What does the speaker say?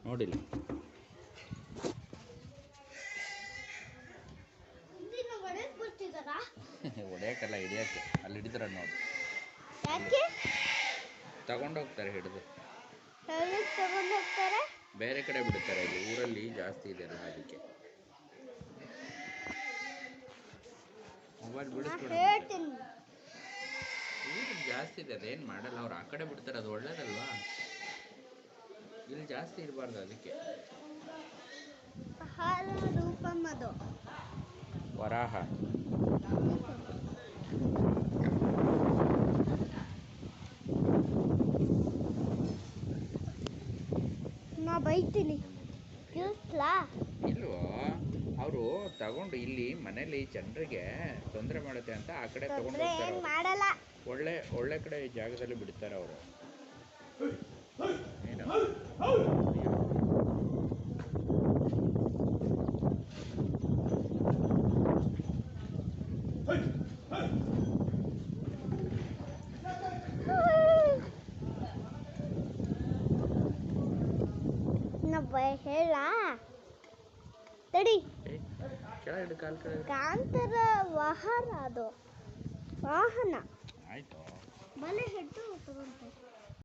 ನೋಡಿಲ್ಲ ಹೊಡೆಯೋಕ್ಕಲ್ಲ ಹಿಡಿಯೋಕ್ಕೆ ಅಲ್ಲಿ ಹಿಡಿದ್ರೆ ನೋಡಿ ತಗೊಂಡೋಗ್ತಾರೆ ಹಿಡಿದು ಬೇರೆ ಕಡೆ ಬಿಡ್ತಾರೆ ಇಲ್ಲಿ ಊರಲ್ಲಿ ಜಾಸ್ತಿ ಇದೆ ಅಲ್ಲ ಅದಕ್ಕೆ ಮೊಬೈಲ್ ಬಿಡಿಸ್ಬಿಡ ಊರಲ್ಲಿ ಜಾಸ್ತಿ ಇದೆ ಅದೇನು ಮಾಡಲ್ಲ ಅವ್ರು ಆ ಕಡೆ ಬಿಡ್ತಾರೆ ಅದು ಒಳ್ಳೇದಲ್ವಾ ಇಲ್ಲಿ ಜಾಸ್ತಿ ಇರಬಾರ್ದು ಅದಕ್ಕೆ ವರಾಹ ನಾ ಬೈತೀನಿ ಇಲ್ವೋ ಅವರು ತಗೊಂಡು ಇಲ್ಲಿ ಮನೇಲಿ ಜನರಿಗೆ ತೊಂದರೆ ಮಾಡುತ್ತೆ ಅಂತ ಆ ಕಡೆ ತಗೊಂಡು ಹೋಗ್ತಾರೆ ಒಳ್ಳೆ ಒಳ್ಳೆ ಕಡೆ ಜಾಗದಲ್ಲಿ ಬಿಡ್ತಾರೆ ಅವರು ಏನು ಹೇಳ ತಡಿ ಕೆಳಗಡೆ ಕಾಲು ಕೆಳಗಡೆ ಕಾಂತರ ವಾಹನ ಅದು ವಾಹನ ಆಯ್ತು ಮನೆ ಹೆಟ್ಟು ತಗೊಂತ